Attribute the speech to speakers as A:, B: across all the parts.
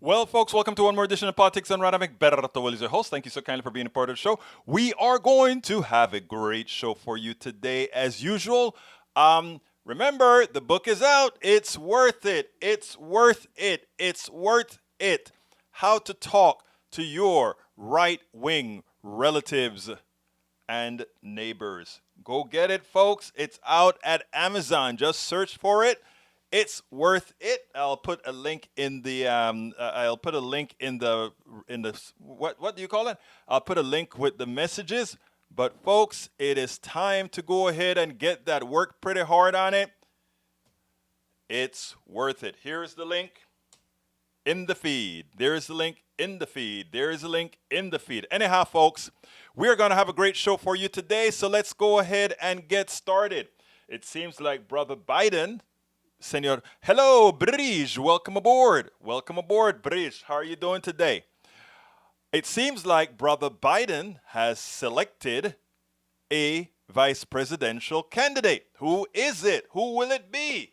A: Well, folks, welcome to one more edition of Politics and Radamic. Berto Will is your host. Thank you so kindly for being a part of the show. We are going to have a great show for you today, as usual. Remember, the book is out. It's worth it. It's worth it. It's worth it. How to talk to your right-wing relatives and neighbors. Go get it, folks. It's out at Amazon. Just search for it. It's worth it. I'll put a link in the what do you call it? I'll put a link with the messages. But folks, it is time to go ahead and get that work pretty hard on it. It's worth it. Here's the link in the feed. There's the link in the feed. There's a link in the feed. Anyhow, folks, we're going to have a great show for you today. So let's go ahead and get started. It seems like Brother Biden, Senor, hello, Brige, welcome aboard. Welcome aboard, Brige. How are you doing today? It seems like Brother Biden has selected a vice presidential candidate. Who is it? Who will it be?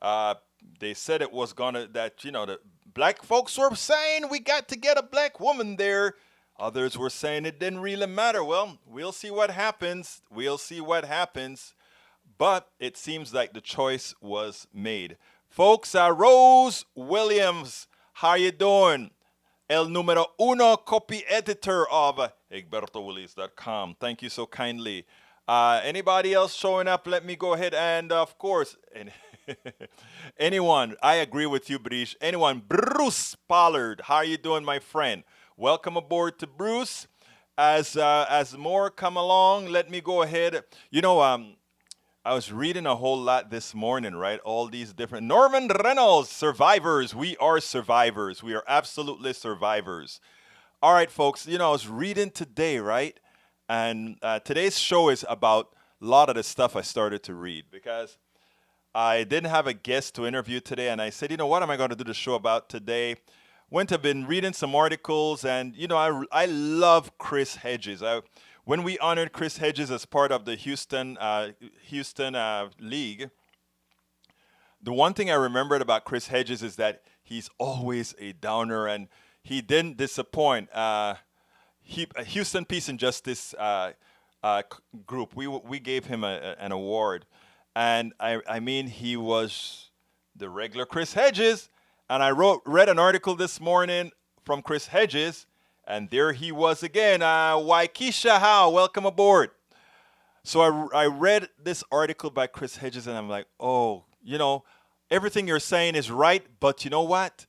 A: They said it was the black folks were saying we got to get a black woman there. Others were saying it didn't really matter. Well, we'll see what happens. We'll see what happens. But it seems like the choice was made. Folks, Rose Williams, how you doing? El numero uno copy editor of egbertowillies.com. Thank you so kindly. Anybody else showing up? Let me go ahead and, of course, anyone. I agree with you, Brish. Anyone. Bruce Pollard, how are you doing, my friend? Welcome aboard to Bruce. As more come along, let me go ahead. I was reading a whole lot this morning, right? All these different... Norman Reynolds, survivors. We are survivors. We are absolutely survivors. All right, folks. I was reading today, right? And today's show is about a lot of the stuff I started to read because I didn't have a guest to interview today. And I said, what am I going to do the show about today? I've been reading some articles. And, I love Chris Hedges. When we honored Chris Hedges as part of the Houston League, the one thing I remembered about Chris Hedges is that he's always a downer, and he didn't disappoint. Houston Peace and Justice group, we gave him an award, and I mean he was the regular Chris Hedges, and I read an article this morning from Chris Hedges. And there he was again. Waikisha Howe, welcome aboard. So I read this article by Chris Hedges, and I'm like, everything you're saying is right, but you know what?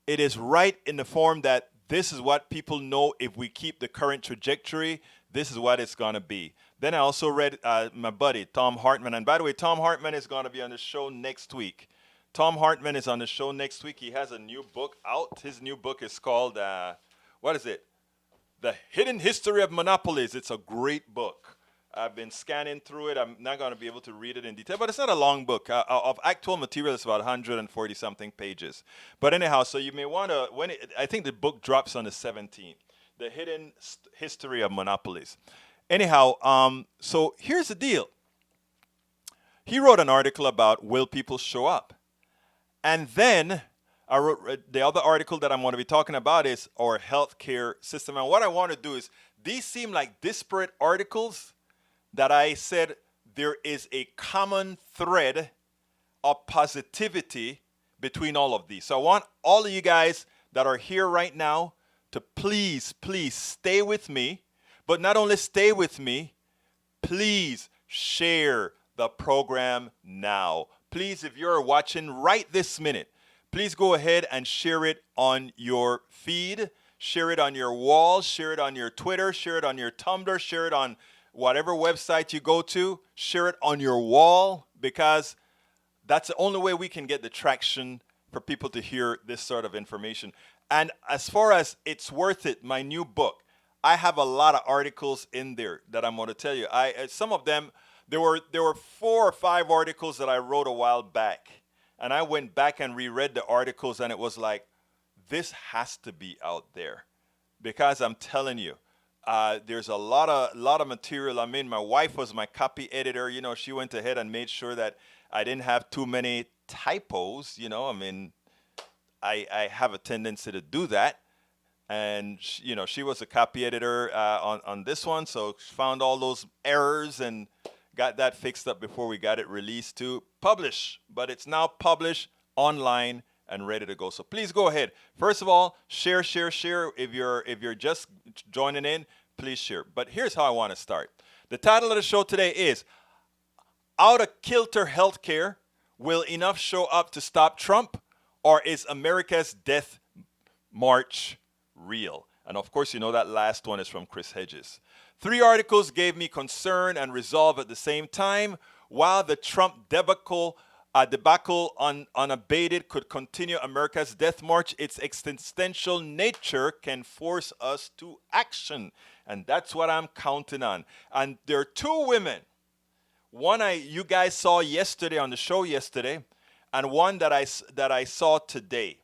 A: It is right in the form that this is what people know if we keep the current trajectory, this is what it's going to be. Then I also read my buddy, Tom Hartman. And by the way, Tom Hartman is going to be on the show next week. Tom Hartman is on the show next week. He has a new book out. His new book is called... what is it? The Hidden History of Monopolies. It's a great book. I've been scanning through it. I'm not going to be able to read it in detail, but it's not a long book. Of actual material, it's about 140-something pages. But anyhow, so you may want to, I think the book drops on the 17th. The Hidden History of Monopolies. Anyhow, so here's the deal. He wrote an article about will people show up? And then... I wrote the other article that I'm going to be talking about is our healthcare system. And what I want to do is, these seem like disparate articles that I said there is a common thread of positivity between all of these. So I want all of you guys that are here right now to please stay with me. But not only stay with me, please share the program now. Please, if you're watching right this minute, please go ahead and share it on your feed, share it on your wall, share it on your Twitter, share it on your Tumblr, share it on whatever website you go to, share it on your wall, because that's the only way we can get the traction for people to hear this sort of information. And as far as it's worth it, my new book, I have a lot of articles in there that I'm going to tell you. Some of them, there were 4 or 5 articles that I wrote a while back. And I went back and reread the articles, and it was like, this has to be out there. Because I'm telling you, there's a lot of material. I mean, my wife was my copy editor. She went ahead and made sure that I didn't have too many typos. I mean, I have a tendency to do that. And she was a copy editor on this one, so she found all those errors and got that fixed up before we got it released to publish. But it's now published online and ready to go. So please go ahead. First of all, share. If you're just joining in, please share. But here's how I want to start. The title of the show today is Outta Kilter Healthcare. Will enough show up to stop Trump, or is America's death march real? And of course, that last one is from Chris Hedges. 3 articles gave me concern and resolve at the same time. While the Trump debacle unabated could continue America's death march, its existential nature can force us to action. And that's what I'm counting on. And there are 2 women. One you guys saw yesterday on the show yesterday, and one that I saw today.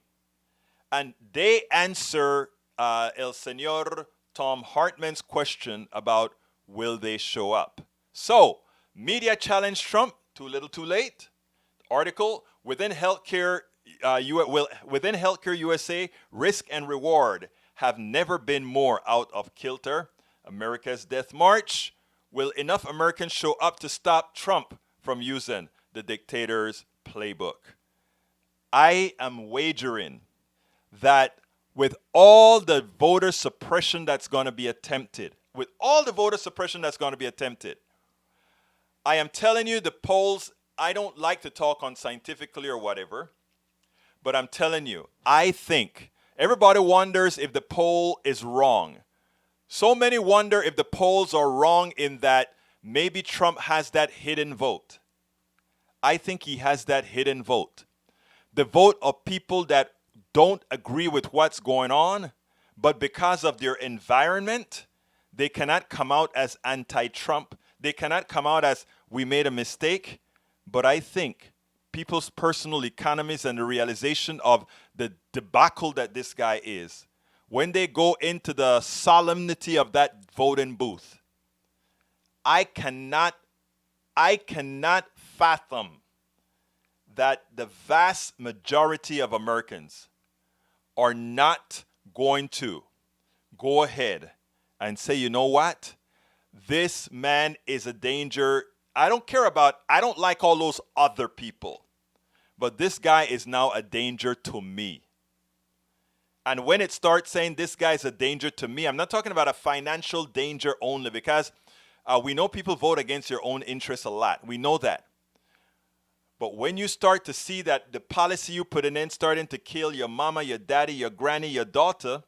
A: And they answer El Señor Tom Hartman's question about will they show up. So, media challenged Trump, too little too late. Article, within healthcare USA, risk and reward have never been more out of kilter. America's death march. Will enough Americans show up to stop Trump from using the dictator's playbook? I am wagering that with all the voter suppression that's going to be attempted, I am telling you the polls, I don't like to talk on scientifically or whatever, but I'm telling you, I think everybody wonders if the poll is wrong. So many wonder if the polls are wrong in that maybe Trump has that hidden vote. I think he has that hidden vote. The vote of people that don't agree with what's going on, but because of their environment, they cannot come out as anti-Trump. They cannot come out as we made a mistake. But I think people's personal economies and the realization of the debacle that this guy is, when they go into the solemnity of that voting booth, I cannot fathom that the vast majority of Americans are not going to go ahead and say, you know what? This man is a danger. I don't like all those other people, but this guy is now a danger to me. And when it starts saying this guy is a danger to me, I'm not talking about a financial danger only, because we know people vote against your own interests a lot. We know that. But when you start to see that the policy you put in starting to kill your mama, your daddy, your granny, your daughter,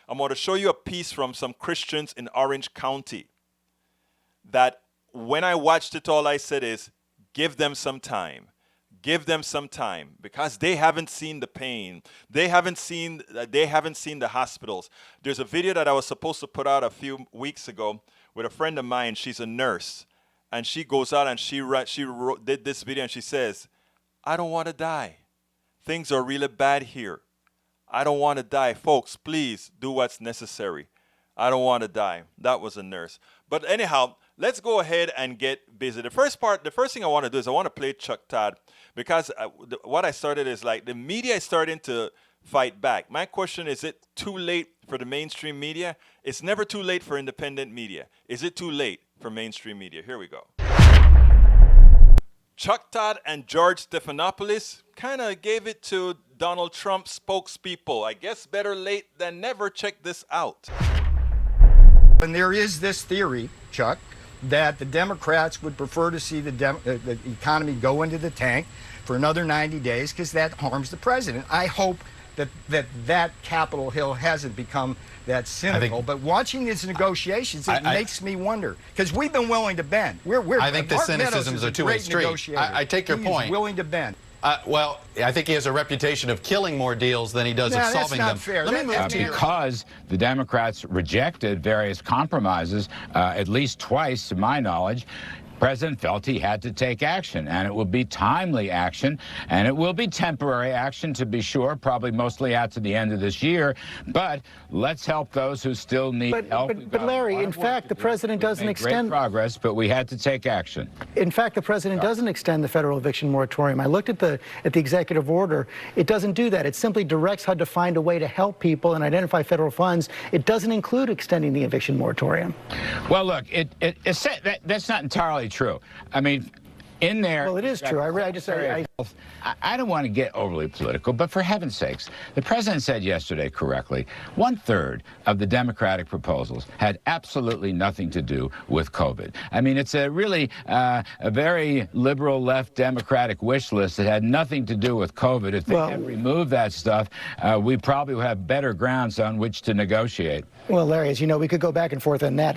A: I'm going to show you a piece from some Christians in Orange County that when I watched it, all I said is, give them some time. Give them some time, because they haven't seen the pain. They haven't seen the hospitals. There's a video that I was supposed to put out a few weeks ago with a friend of mine. She's a nurse, and she goes out and she did this video, and she says, I don't want to die. Things are really bad here. I don't want to die. Folks, please do what's necessary. I don't want to die. That was a nurse. But anyhow, let's go ahead and get busy. The first thing I want to do is I want to play Chuck Todd, because what I started is like the media is starting to fight back. My question is it too late for the mainstream media? It's never too late for independent media. Is it too late for mainstream media? Here we go. Chuck Todd and George Stephanopoulos kind of gave it to Donald Trump spokespeople. I guess better late than never. Check this out.
B: And there is this theory, Chuck, that the Democrats would prefer to see the economy go into the tank for another 90 days because that harms the president. I hope that Capitol Hill hasn't become that cynical. But watching these negotiations, it makes me wonder, because we've been willing to bend.
C: I think the cynicism is a two-way street. I take your point.
B: He's willing to bend.
C: Well, I think he has a reputation of killing more deals than he does of solving them.
B: That's not fair.
C: Let me move to
D: because the Democrats rejected various compromises, at least twice, to my knowledge. President felt he had to take action, and it will be timely action, and it will be temporary action, to be sure, probably mostly out to the end of this year. But let's help those who still need help.
E: But Larry, in fact, the president doesn't extend
D: great progress, but we had to take action.
E: In fact, the president doesn't extend the federal eviction moratorium. I looked at the executive order. It doesn't do that. It simply directs HUD to find a way to help people and identify federal funds. It doesn't include extending the eviction moratorium.
D: Well, look, that's not entirely true. I mean, in there...
E: Well, it is true.
D: I don't want to get overly political, but for heaven's sakes, the president said yesterday correctly, 1/3 of the Democratic proposals had absolutely nothing to do with COVID. I mean, it's a really a very liberal left Democratic wish list that had nothing to do with COVID. If they had removed that stuff, we probably would have better grounds on which to negotiate.
E: Well, Larry, as you know, we could go back and forth on that.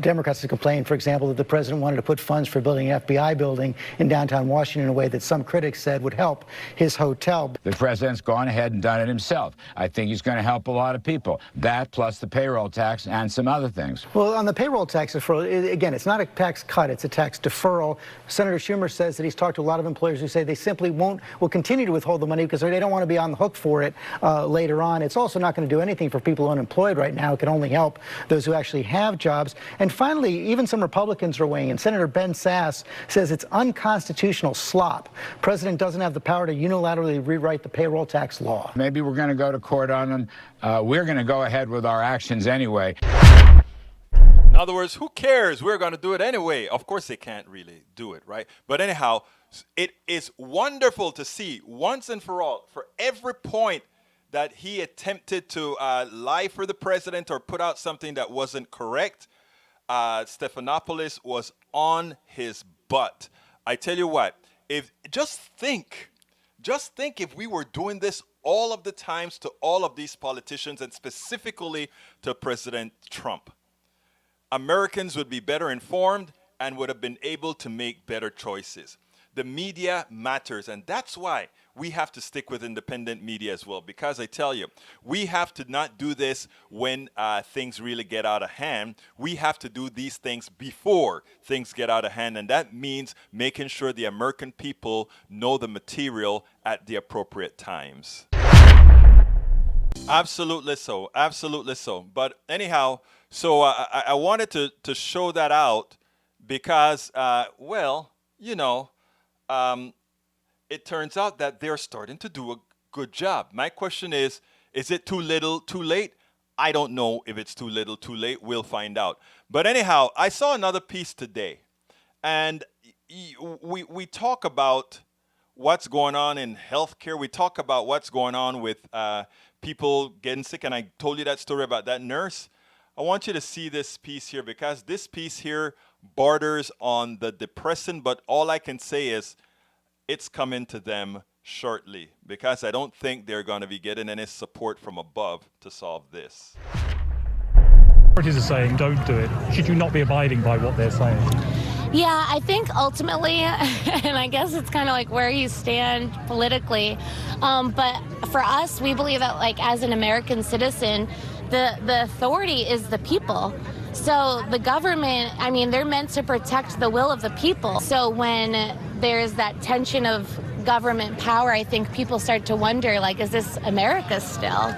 E: Democrats have complained, for example, that the president wanted to put funds for building an FBI building in downtown Washington in a way that some critics said would help his hotel.
D: The president's gone ahead and done it himself. I think he's going to help a lot of people. That plus the payroll tax and some other things.
E: Well, on the payroll tax deferral, again, it's not a tax cut, it's a tax deferral. Senator Schumer says that he's talked to a lot of employers who say they simply will continue to withhold the money because they don't want to be on the hook for it later on. It's also not going to do anything for people unemployed right now. It can only help those who actually have jobs. And finally, even some Republicans are weighing in. Senator Ben Sass says it's unconstitutional slop. President doesn't have the power to unilaterally rewrite the payroll tax law.
D: Maybe we're going to go to court on them. We're going to go ahead with our actions anyway.
A: In other words, who cares? We're going to do it anyway. Of course, they can't really do it, right? But anyhow, it is wonderful to see once and for all, for every point that he attempted to lie for the president or put out something that wasn't correct, Stephanopoulos was on his butt. I tell you what, just think if we were doing this all of the times to all of these politicians and specifically to President Trump. Americans would be better informed and would have been able to make better choices. The media matters, and that's why we have to stick with independent media as well, because I tell you, we have to not do this when things really get out of hand. We have to do these things before things get out of hand, and that means making sure the American people know the material at the appropriate times. Absolutely so. Absolutely so. But anyhow, so I wanted to show that out because, well, you know, it turns out that they're starting to do a good job. My question is it too little, too late? I don't know if it's too little, too late. We'll find out. But anyhow, I saw another piece today, and we talk about what's going on in healthcare. We talk about what's going on with people getting sick, and I told you that story about that nurse. I want you to see this piece here, because this piece here borders on the depressing, but all I can say is it's coming to them shortly, because I don't think they're going to be getting any support from above to solve this.
F: Authorities are saying don't do it. Should you not be abiding by what they're saying?
G: Yeah, I think ultimately, and I guess it's kind of like where you stand politically, but for us, we believe that, like, as an American citizen, the authority is the people. So the government, I mean, they're meant to protect the will of the people. So when there's that tension of government power, I think people start to wonder, like, is this America still?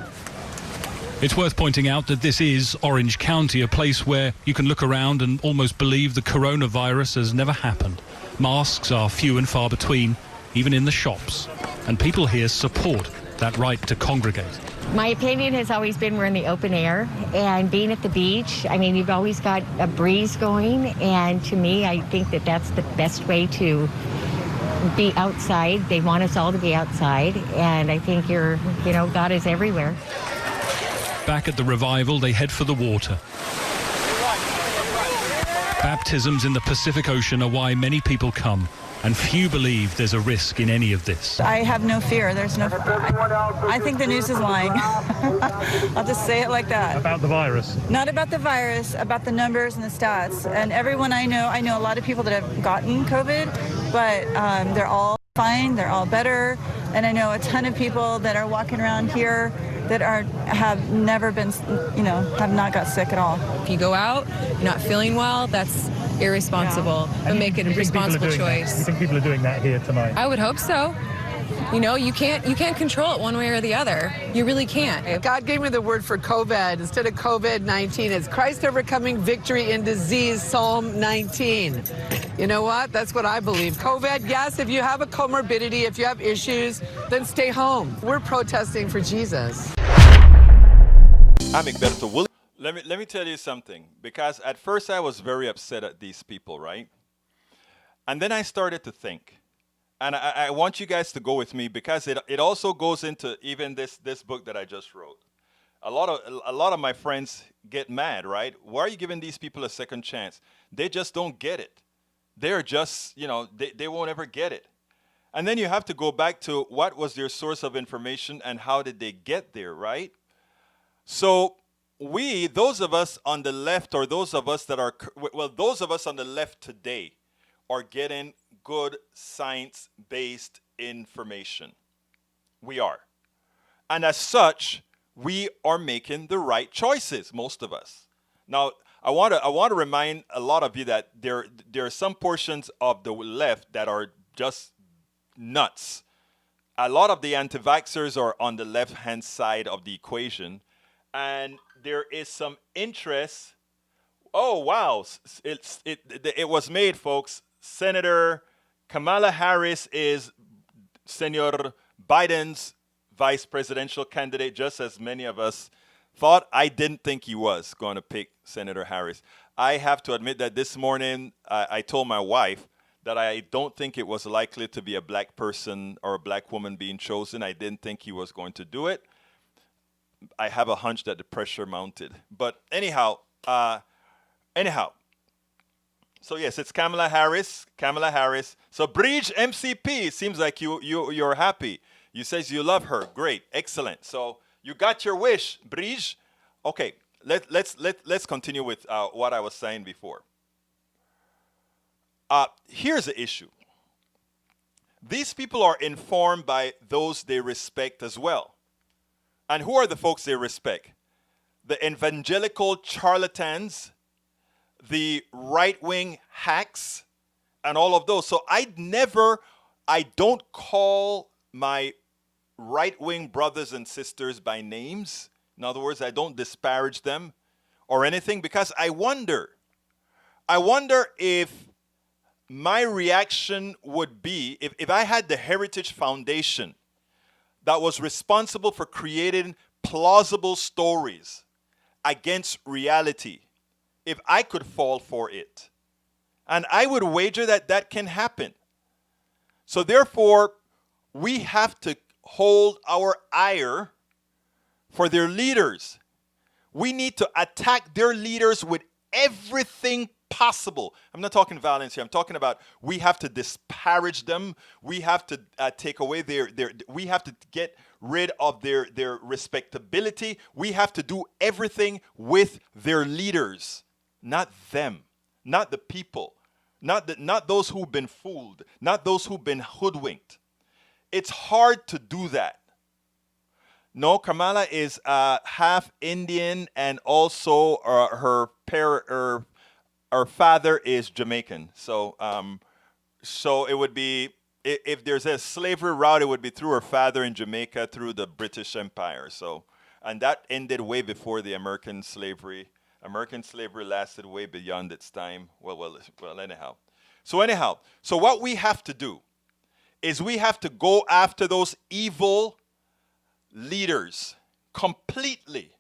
H: It's worth pointing out that this is Orange County, a place where you can look around and almost believe the coronavirus has never happened. Masks are few and far between, even in the shops. And people here support that right to congregate.
I: My opinion has always been we're in the open air, and being at the beach, I mean, you've always got a breeze going, and to me, I think that that's the best way to be outside. They want us all to be outside, and I think God is everywhere.
H: Back at the revival, they head for the water. Baptisms in the Pacific Ocean are why many people come, and few believe there's a risk in any of this.
J: I have no fear. There's no. I think the news is lying. I'll just say it like that.
F: About the virus?
J: Not about the virus, about the numbers and the stats. And everyone I know a lot of people that have gotten COVID, but they're all fine. They're all better. And I know a ton of people that are walking around here that have never been, have not got sick at all.
K: If you go out, you're not feeling well, that's irresponsible, but make a responsible choice.
F: You think people are doing that here tonight?
K: I would hope so. You know, you can't control it one way or the other. You really can't.
L: God gave me the word for COVID instead of COVID-19. It's Christ overcoming victory in disease, Psalm 19. You know what? That's what I believe. COVID, yes, if you have a comorbidity, if you have issues, then stay home. We're protesting for Jesus.
A: I'm Egberto Williams. Let me tell you something, because at first I was very upset at these people, right? And then I started to think. And I want you guys to go with me, because it also goes into even this book that I just wrote. A lot of my friends get mad, right? Why are you giving these people a second chance? They just don't get it. They're just, they won't ever get it. And then you have to go back to what was their source of information and how did they get there, right? So those of us on the left, or those of us that are, those of us on the left today are getting good science-based information. We are. And as such, we are making the right choices, most of us. Now, I want to remind a lot of you that there are some portions of the left that are just nuts. A lot of the anti-vaxxers are on the left-hand side of the equation, and there is some interest. Oh, wow. It was made, folks. Senator Kamala Harris is Senor Biden's vice presidential candidate, just as many of us thought. I didn't think he was going to pick Senator Harris. I have to admit that this morning I told my wife that I don't think it was likely to be a black person or a black woman being chosen. I didn't think he was going to do it. I have a hunch that the pressure mounted. But anyhow. So yes, it's Kamala Harris. So Bridge MCP, it seems like you're happy. You says you love her. Great, excellent. So you got your wish, Bridge. Okay, let's continue with what I was saying before. Here's the issue. These people are informed by those they respect as well. And who are the folks they respect? The evangelical charlatans, the right-wing hacks, and all of those. So I don't call my right-wing brothers and sisters by names. In other words, I don't disparage them or anything, because I wonder if my reaction would be, if I had the Heritage Foundation that was responsible for creating plausible stories against reality, if I could fall for it. And I would wager that that can happen. So therefore, we have to hold our ire for their leaders. We need to attack their leaders with everything possible. I'm not talking violence here. I'm talking about we have to disparage them. We have to take away we have to get rid of their respectability. We have to do everything with their leaders. Not them, not the people, not those who've been fooled, not those who've been hoodwinked. It's hard to do that. No, Kamala is half Indian, and also her father is Jamaican. So it would be, if there's a slavery route, it would be through her father in Jamaica through the British Empire. So, and that ended way before the American slavery. American slavery lasted way beyond its time. Well, anyhow. So what we have to do is we have to go after those evil leaders completely.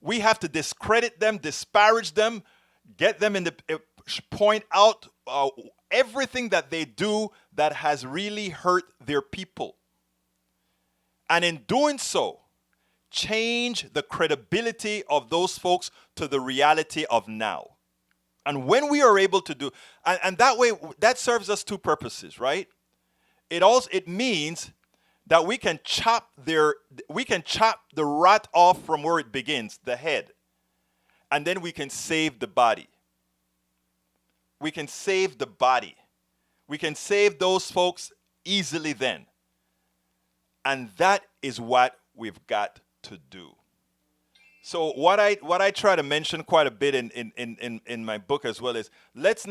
A: We have to discredit them, disparage them, get them in the point out everything that they do that has really hurt their people. And in doing so, change the credibility of those folks to the reality of now. And when we are able to do, and that way, that serves us two purposes, right? It means that we can chop the rat off from where it begins, the head, and then we can save the body. We can save the body. We can save those folks easily then. And that is what we've got to do. So what I try to mention quite a bit in my book as well is let's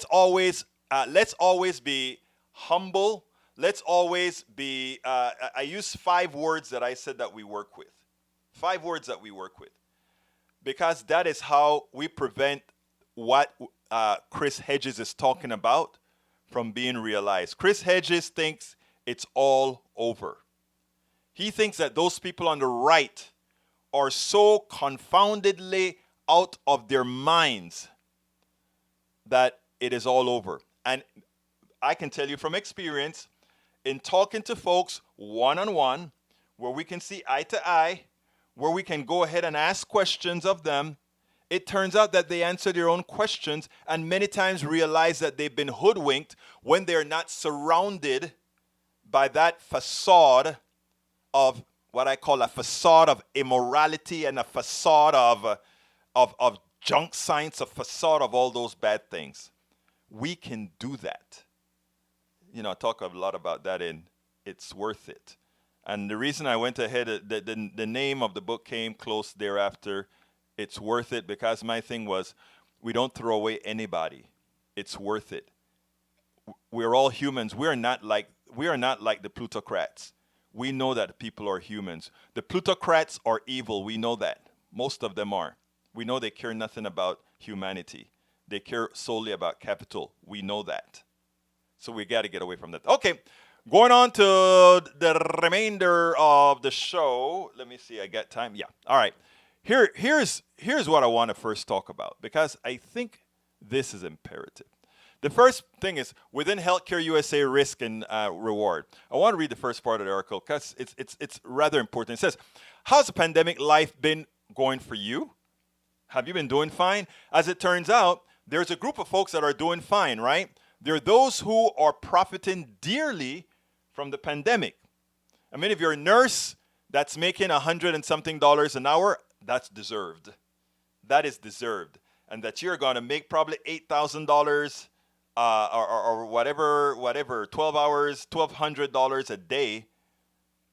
A: always be humble. Let's always be. I use 5 words that I said that we work with. 5 words that we work with, because that is how we prevent what Chris Hedges is talking about from being realized. Chris Hedges thinks it's all over. He thinks that those people on the right are so confoundedly out of their minds that it is all over. And I can tell you from experience, in talking to folks one-on-one, where we can see eye to eye, where we can go ahead and ask questions of them, it turns out that they answer their own questions and many times realize that they've been hoodwinked when they're not surrounded by that facade of what I call a facade of immorality and a facade of junk science, a facade of all those bad things. We can do that. You know, I talk a lot about that in It's Worth It. And the reason I went ahead, the name of the book came close thereafter, It's Worth It, because my thing was, we don't throw away anybody. It's worth it. We're all humans. We are not like the plutocrats. We know that people are humans. The plutocrats are evil. We know that. Most of them are. We know they care nothing about humanity. They care solely about capital. We know that. So we got to get away from that. Okay, going on to the remainder of the show. Let me see. I got time. Yeah. All right. Here's what I want to first talk about, because I think this is imperative. The first thing is within Healthcare USA risk and reward. I want to read the first part of the article because it's rather important. It says, how's the pandemic life been going for you? Have you been doing fine? As it turns out, there's a group of folks that are doing fine, right? There are those who are profiting dearly from the pandemic. I mean, if you're a nurse that's making $100 and something an hour, that's deserved. That is deserved. And that you're going to make probably $8,000 or whatever, 12 hours, $1,200 a day,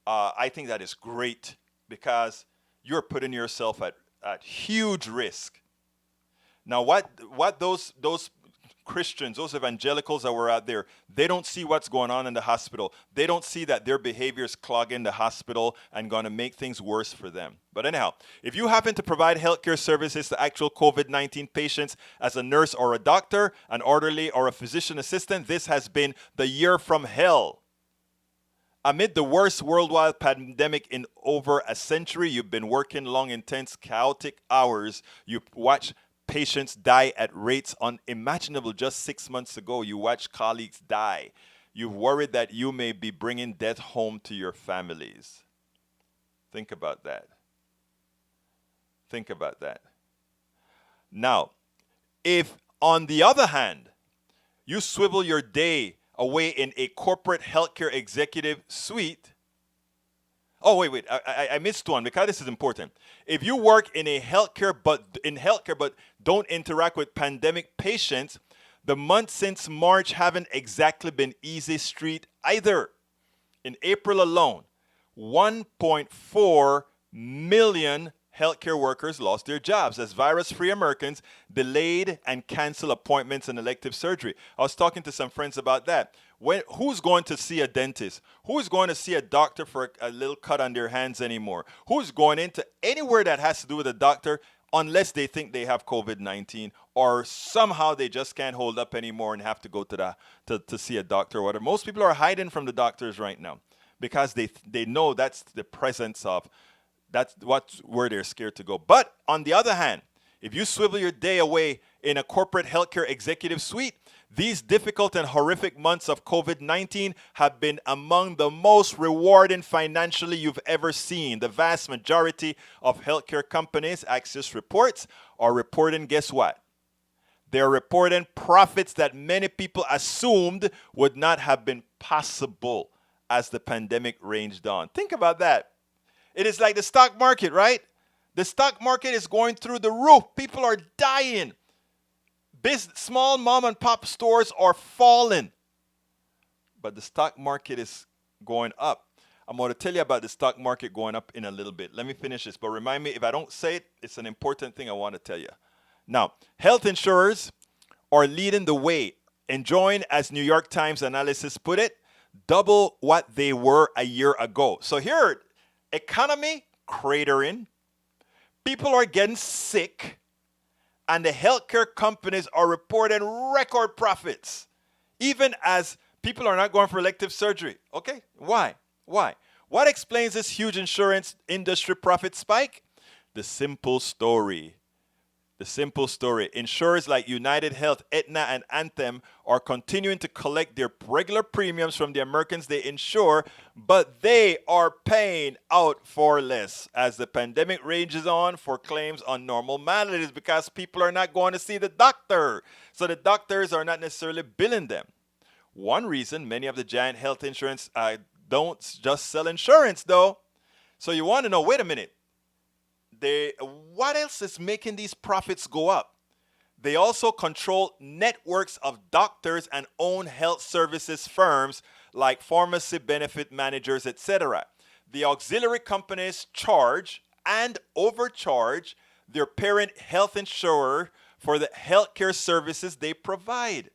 A: I think that is great, because you're putting yourself at huge risk. Now, what those Christians, those evangelicals that were out there, they don't see what's going on in the hospital. They don't see that their behavior is clogging the hospital and going to make things worse for them. But anyhow, if you happen to provide healthcare services to actual COVID-19 patients as a nurse or a doctor, an orderly or a physician assistant, this has been the year from hell. Amid the worst worldwide pandemic in over a century, you've been working long, intense, chaotic hours. You watch patients die at rates unimaginable just 6 months ago. You watch colleagues die. You've worried that you may be bringing death home to your families. Think about that. Think about that. Now, if on the other hand, you swivel your day away in a corporate healthcare executive suite. Oh, wait. I missed one, because this is important. If you work in healthcare but don't interact with pandemic patients, the months since March haven't exactly been easy street either. In April alone, 1.4 million healthcare workers lost their jobs as virus-free Americans delayed and canceled appointments and elective surgery. I was talking to some friends about that. Who's going to see a dentist? Who's going to see a doctor for a little cut on their hands anymore? Who's going into anywhere that has to do with a doctor unless they think they have COVID-19 or somehow they just can't hold up anymore and have to go to see a doctor or whatever? Most people are hiding from the doctors right now because they know that's the presence of, that's where they're scared to go. But on the other hand, if you swivel your day away in a corporate healthcare executive suite, these difficult and horrific months of COVID-19 have been among the most rewarding financially you've ever seen. The vast majority of healthcare companies, Axios reports, are reporting, guess what? They're reporting profits that many people assumed would not have been possible as the pandemic raged on. Think about that. It is like the stock market, right? The stock market is going through the roof. People are dying. Small mom and pop stores are falling. But the stock market is going up. I'm going to tell you about the stock market going up in a little bit. Let me finish this, but remind me, if I don't say it, it's an important thing I want to tell you. Now, health insurers are leading the way, enjoying, as New York Times analysis put it, double what they were a year ago. So here, economy cratering, people are getting sick, and the healthcare companies are reporting record profits, even as people are not going for elective surgery. Okay, why? Why? What explains this huge insurance industry profit spike? The simple story. The simple story. Insurers like United Health, Aetna, and Anthem are continuing to collect their regular premiums from the Americans they insure, but they are paying out for less as the pandemic rages on for claims on normal maladies because people are not going to see the doctor. So the doctors are not necessarily billing them. One reason many of the giant health insurance don't just sell insurance, though. So you want to know, wait a minute. What else is making these profits go up? They also control networks of doctors and own health services firms like pharmacy benefit managers, etc. The auxiliary companies charge and overcharge their parent health insurer for the healthcare services they provide.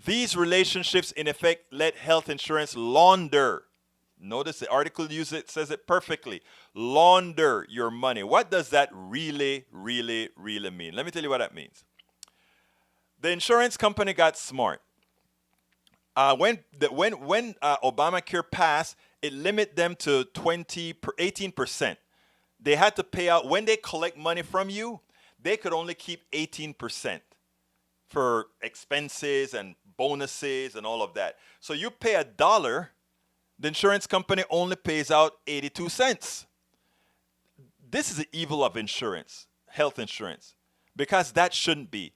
A: These relationships, in effect, let health insurance launder. Notice the article says it perfectly. Launder your money. What does that really mean? Let me tell you what that means. The insurance company got smart. When Obamacare passed, it limited them to 18%. They had to pay out, when they collect money from you, they could only keep 18% for expenses and bonuses and all of that. So you pay $1, the insurance company only pays out 82 cents. This is the evil of insurance, health insurance, because that shouldn't be.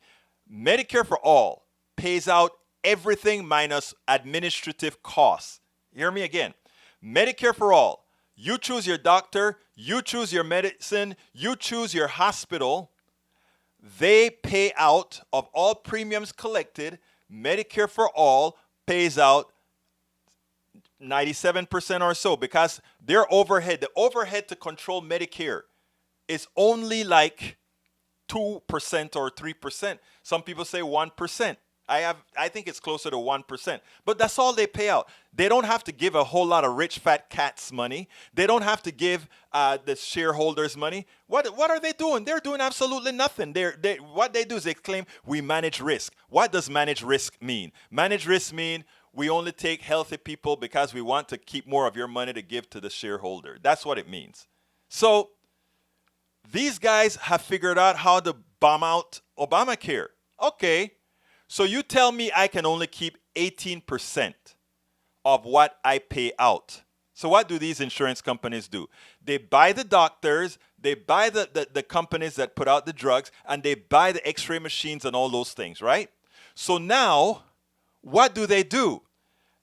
A: Medicare for All pays out everything minus administrative costs. Hear me again. Medicare for All. You choose your doctor, you choose your medicine, you choose your hospital. They pay out of all premiums collected. Medicare for All pays out 97% or so because their overhead, the overhead to control Medicare is only like 2% or 3%. Some people say 1%. I think it's closer to 1%. But that's all they pay out. They don't have to give a whole lot of rich fat cats money. They don't have to give the shareholders money. What are they doing? They're doing absolutely nothing. What they do is they claim we manage risk. What does manage risk mean? Manage risk mean we only take healthy people because we want to keep more of your money to give to the shareholder. That's what it means. So these guys have figured out how to bomb out Obamacare. Okay. So you tell me I can only keep 18% of what I pay out. So what do these insurance companies do? They buy the doctors, they buy the companies that put out the drugs, and they buy the x-ray machines and all those things, right? So now, what do?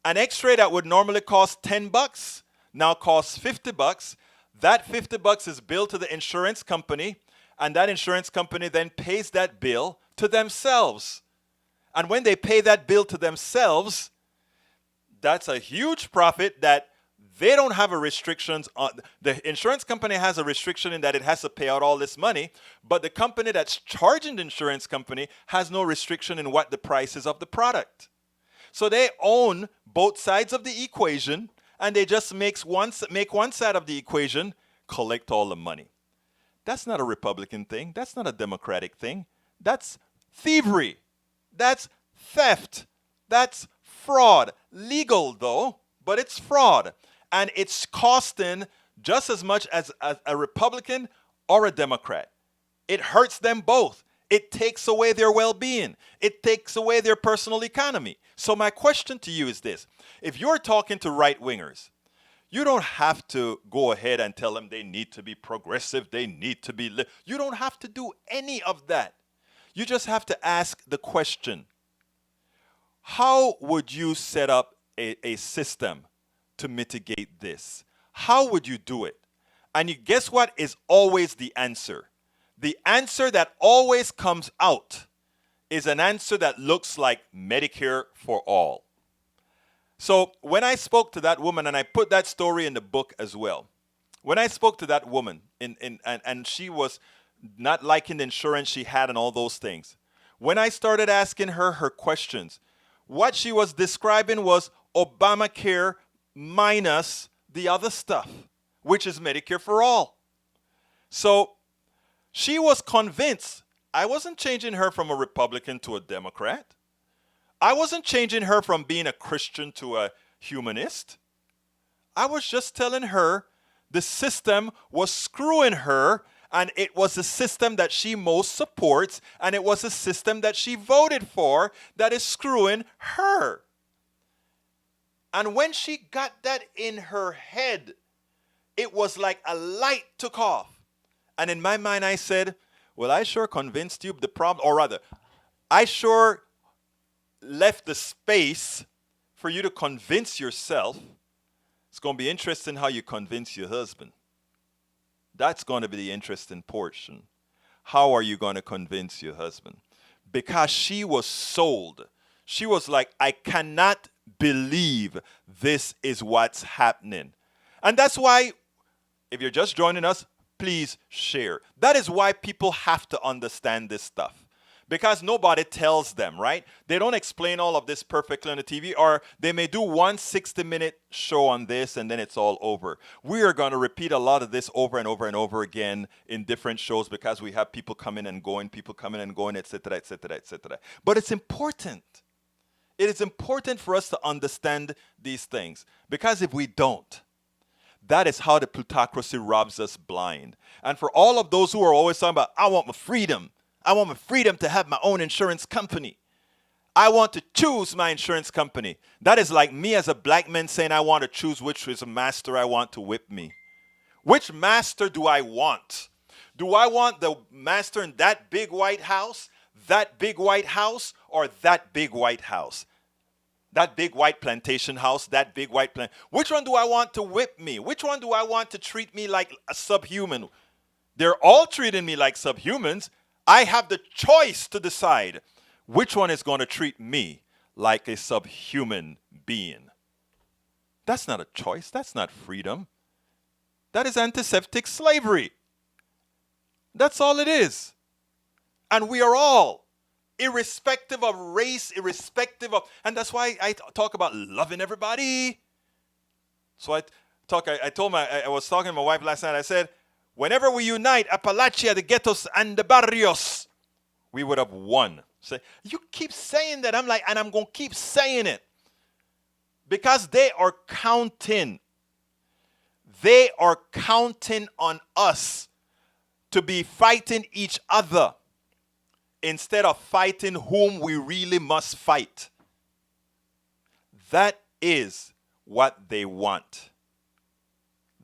A: An x-ray that would normally cost $10 now costs $50. That $50 is billed to the insurance company, and that insurance company then pays that bill to themselves. And when they pay that bill to themselves, that's a huge profit that they don't have a restrictions on. The insurance company has a restriction in that it has to pay out all this money, but the company that's charging the insurance company has no restriction in what the price is of the product. So they own both sides of the equation, and they just make one side of the equation collect all the money. That's not a Republican thing. That's not a Democratic thing. That's thievery. That's theft. That's fraud. Legal, though, but it's fraud. And it's costing just as much as a Republican or a Democrat. It hurts them both. It takes away their well-being. It takes away their personal economy. So my question to you is this. If you're talking to right-wingers, you don't have to go ahead and tell them they need to be progressive, they need to be... You don't have to do any of that. You just have to ask the question, how would you set up a system to mitigate this? How would you do it? And you guess what is always the answer? The answer that always comes out is an answer that looks like Medicare for all. So when I spoke to that woman, and I put that story in the book as well, when I spoke to that woman, and she was not liking the insurance she had and all those things, when I started asking her questions, what she was describing was Obamacare minus the other stuff, which is Medicare for all. So she was convinced. I wasn't changing her from a Republican to a Democrat. I wasn't changing her from being a Christian to a humanist. I was just telling her the system was screwing her, and it was the system that she most supports, and it was the system that she voted for that is screwing her. And when she got that in her head, it was like a light took off. And in my mind, I said, well, I sure convinced you the problem, or rather, I sure left the space for you to convince yourself. It's going to be interesting how you convince your husband. That's going to be the interesting portion. How are you going to convince your husband? Because she was sold. She was like, I cannot believe this is what's happening. And that's why, if you're just joining us, please share. That is why people have to understand this stuff. Because nobody tells them, right? They don't explain all of this perfectly on the TV, or they may do one 60-minute show on this and then it's all over. We are going to repeat a lot of this over and over and over again in different shows because we have people coming and going, etc., etc., etc. But it's important. It is important for us to understand these things, because if we don't, that is how the plutocracy robs us blind. And for all of those who are always talking about, I want my freedom. I want my freedom to have my own insurance company. I want to choose my insurance company. That is like me as a black man saying I want to choose which is a master I want to whip me. Which master do I want? Do I want the master in that big white house, or that big white house? That big white plantation house, that big white plant. Which one do I want to whip me? Which one do I want to treat me like a subhuman? They're all treating me like subhumans. I have the choice to decide which one is going to treat me like a subhuman being. That's not a choice. That's not freedom. That is antiseptic slavery. That's all it is. And we are all, irrespective of race, and that's why I talk about loving everybody. So I was talking to my wife last night. I said, whenever we unite Appalachia, the ghettos, and the barrios, we would have won. So you keep saying that. I'm like, and I'm going to keep saying it. Because they are counting. They are counting on us to be fighting each other instead of fighting whom we really must fight. That is what they want.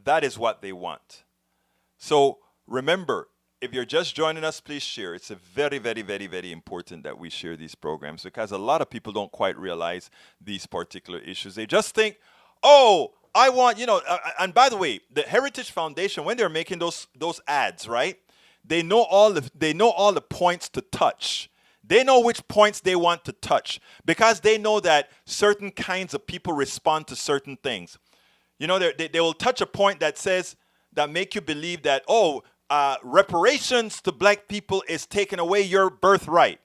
A: That is what they want. So remember, if you're just joining us, please share. It's a very, very, very, very important that we share these programs, because a lot of people don't quite realize these particular issues. They just think, oh, I want, and by the way, the Heritage Foundation, when they're making those ads, right? They know all the points to touch. They know which points they want to touch, because they know that certain kinds of people respond to certain things. They will touch a point that says, that make you believe that, reparations to black people is taking away your birthright.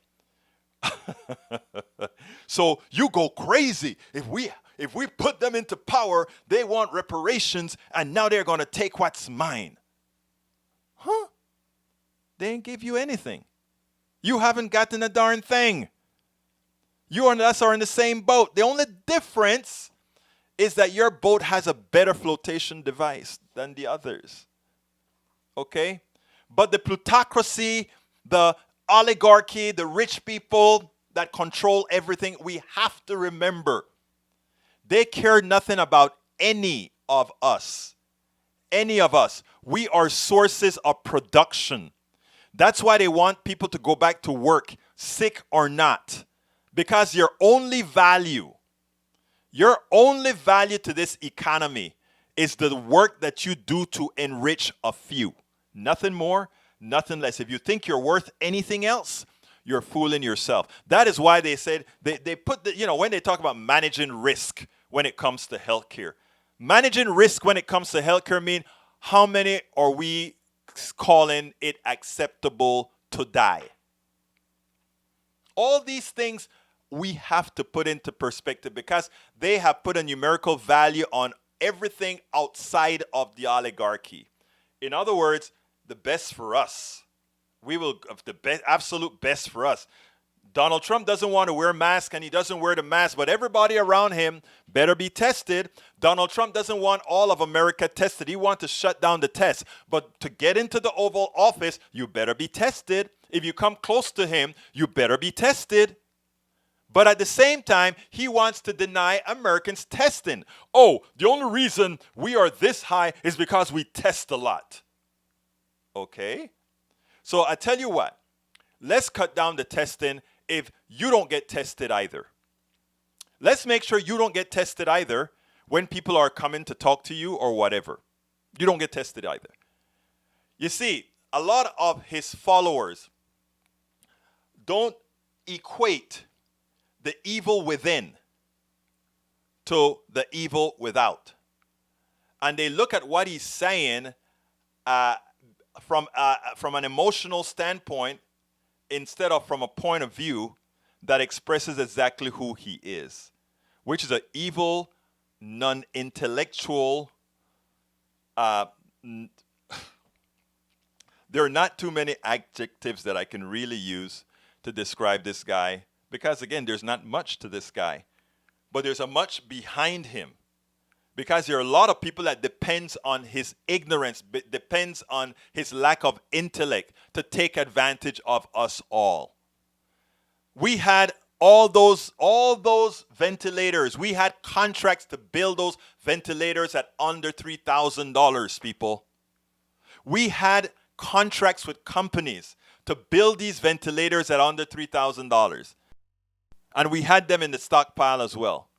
A: So you go crazy. If we put them into power, they want reparations, and now they're going to take what's mine. Huh? They ain't give you anything. You haven't gotten a darn thing. You and us are in the same boat. The only difference is that your boat has a better flotation device than the others. Okay? But the plutocracy, the oligarchy, the rich people that control everything, we have to remember, they care nothing about any of us. Any of us. We are sources of production. That's why they want people to go back to work, sick or not. Because your only value to this economy is the work that you do to enrich a few. Nothing more, nothing less. If you think you're worth anything else, you're fooling yourself. That is why they said, they put when they talk about managing risk, when it comes to healthcare. Managing risk when it comes to healthcare mean how many are we calling it acceptable to die? All these things we have to put into perspective because they have put a numerical value on everything outside of the oligarchy. In other words, the best for us. We will, the best, absolute best for us. Donald Trump doesn't want to wear a mask and he doesn't wear the mask, but everybody around him better be tested. Donald Trump doesn't want all of America tested. He wants to shut down the test. But to get into the Oval Office, you better be tested. If you come close to him, you better be tested. But at the same time, he wants to deny Americans testing. Oh, the only reason we are this high is because we test a lot. Okay? So I tell you what, let's cut down the testing if you don't get tested either. Let's make sure you don't get tested either when people are coming to talk to you or whatever. You don't get tested either. You see, a lot of his followers don't equate the evil within to the evil without. And they look at what he's saying from an emotional standpoint instead of from a point of view that expresses exactly who he is, which is an evil, non-intellectual. There are not too many adjectives that I can really use to describe this guy because, again, there's not much to this guy. But there's a much behind him because there are a lot of people that depends on his ignorance, depends on his lack of intellect to take advantage of us all. We had all those ventilators. We had contracts to build those ventilators at under $3,000, people. We had contracts with companies to build these ventilators at under $3,000. And we had them in the stockpile as well.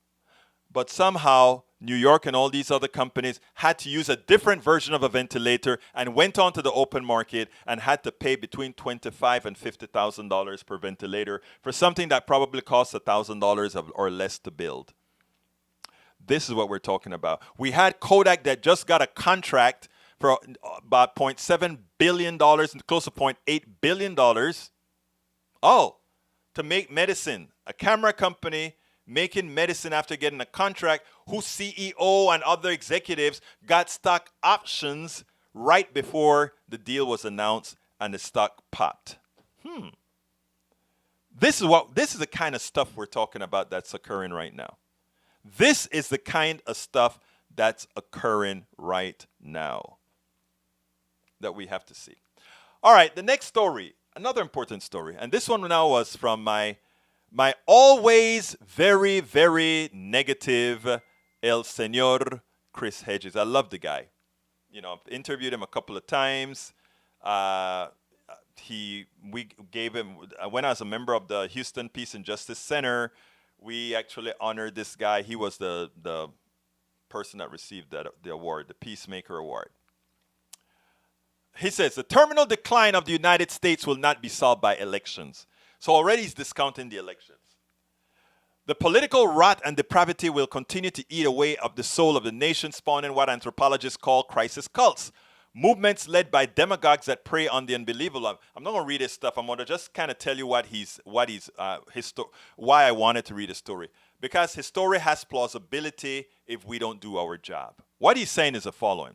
A: But somehow, New York and all these other companies had to use a different version of a ventilator and went onto the open market and had to pay between $25,000 and $50,000 per ventilator for something that probably costs $1,000 or less to build. This is what we're talking about. We had Kodak that just got a contract for about $0.7 billion, close to $0.8 billion. Oh, to make medicine. A camera company making medicine after getting a contract whose CEO and other executives got stock options right before the deal was announced and the stock popped. This is the kind of stuff we're talking about that's occurring right now. This is the kind of stuff that's occurring right now that we have to see. All right, the next story, another important story. And this one now was from my always very, very negative El Señor Chris Hedges. I love the guy. You know, I've interviewed him a couple of times. We gave him, when I was a member of the Houston Peace and Justice Center, we actually honored this guy. He was the person that received the award, the Peacemaker Award. He says, the terminal decline of the United States will not be solved by elections. So already he's discounting the elections. The political rot and depravity will continue to eat away of the soul of the nation, spawning what anthropologists call crisis cults. Movements led by demagogues that prey on the unbelievable. I'm not going to read his stuff. I'm going to just kind of tell you why I wanted to read his story. Because his story has plausibility if we don't do our job. What he's saying is the following.